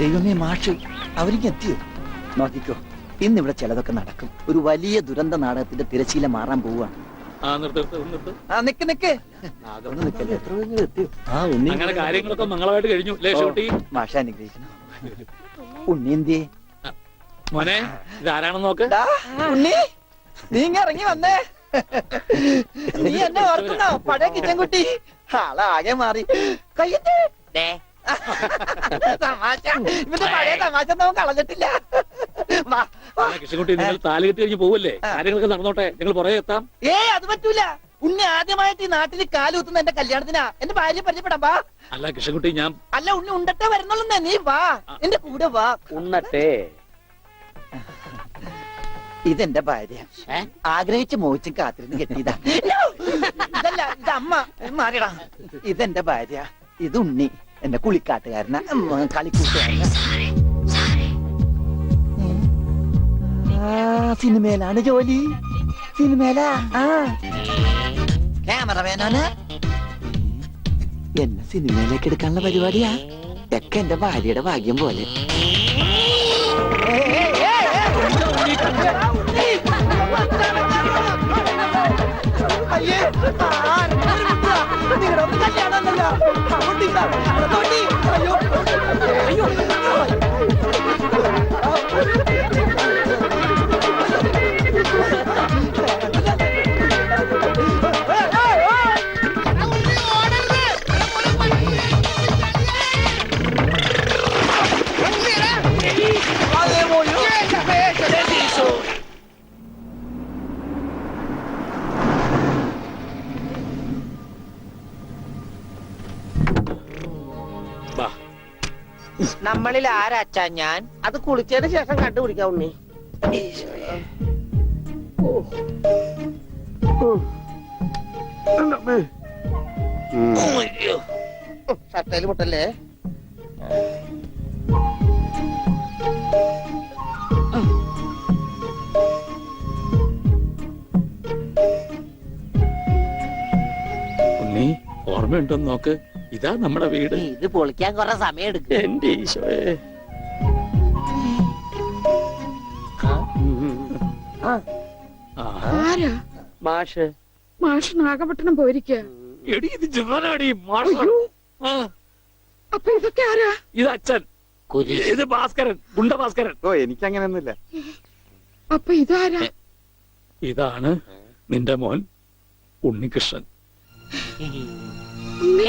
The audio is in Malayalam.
ദൈവമേ മാഷ് അവർക്ക് എത്തിയോ? നോക്കിക്കോ, ഇന്നിവിടെ ചിലതൊക്കെ നടക്കും. ഒരു വലിയ ദുരന്ത നാടകത്തിന്റെ തിരശീല മാറാൻ പോവുകയാണ്. അങ്ങനെ കാര്യങ്ങളൊക്കെ മംഗളമായിട്ട് കഴിഞ്ഞു. മാഷ അനുഗ്രഹിക്കണം. ഉണ്ണി എന്തിയെ മോനെ? ഇതാരാണെന്ന് നോക്ക്. ഉണ്ണി, നീ ഇറങ്ങി വന്നേ. നീ എന്നെ ഓർക്കുന്നോ? പഴയ കിച്ചൻ കുട്ടി ആളാകെ മാറി. കയ്യത്തെ തമാശ, ഇവന്റെ പഴയ തമാശ നമുക്ക് കളഞ്ഞിട്ടില്ല. കൃഷ്ണൻകുട്ടി, നിങ്ങൾ താലി കെട്ടി കഴിഞ്ഞ് പോവല്ലേ? കാര്യങ്ങളൊക്കെ നടന്നോട്ടെ, ഞങ്ങൾ പുറകെ എത്താം. അത് പറ്റൂല. ഉണ്ണി ആദ്യമായിട്ട് ഈ നാട്ടിൽ കാലുകുത്തുന്ന എന്റെ കല്യാണത്തിനാ. എന്റെ ഭാര്യ പരിചയപ്പെടാം. വാ. അല്ല കൃഷ്ണൻകുട്ടി, ഞാൻ അല്ല ഉണ്ണി ഉണ്ടട്ടെ വരുന്നുള്ളൂ. നീ വാ, എന്റെ കൂടെ വാ. ഉണ്ണട്ടെ. ഇതെന്റെ ഭാര്യ. ആഗ്രഹിച്ച് മോഹിച്ചും കാത്തിരുന്ന് കെട്ടിയതാ. ഇതല്ല, ഇത് അമ്മ. മാറിയടാ. ഇതെന്റെ ഭാര്യ. ഇത് ഉണ്ണി, എന്റെ കുളിക്കാട്ടുകാരന, കളിക്കൂട്ടുകാരന. സിനിമയിലാണ് ജോലി. സിനിമയിലാ. ക്യാമറമാനാണ്. എന്നെ സിനിമയിലേക്ക് എടുക്കാനുള്ള പരിപാടിയാ. ഒക്കെ എന്റെ ഭാര്യയുടെ ഭാഗ്യം പോലെ. അയ്യേ, നിങ്ങളൊന്നും കല്യാണമല്ല. അയ്യോ അയ്യോ. നമ്മളിൽ ആരാച്ചാ ഞാൻ? അത് കുളിച്ചതിന് ശേഷം കണ്ടുപിടിക്കാം ഉണ്ണി. ഷട്ടയില് പൊട്ടല്ലേ? ഉണ്ണി, ഓർമ്മയുണ്ടോന്ന് നോക്ക്. ഇതാ നമ്മുടെ വീട്. ഇത് പൊളിക്കാൻ കുറെ സമയം എടുക്കും. എന്റെ ഈശോയെ. ആരാ? മാഷ്. മാഷ് നാഗപട്ടണം പോയിരിക്കുക. എടി, ഇത് ജോനാടി. അപ്പൊ ഇതൊക്കെ ആരാ? ഇത് അച്ഛൻ. ഇത് ഭാസ്കരൻ, ഗുണ്ട ഭാസ്കരൻ. ഓ, എനിക്ക് അങ്ങനെയൊന്നുമില്ല. അപ്പൊ ഇതാരാ? ഇതാണ് നിന്റെ മോൻ ഉണ്ണികൃഷ്ണൻ. ഉണ്ണി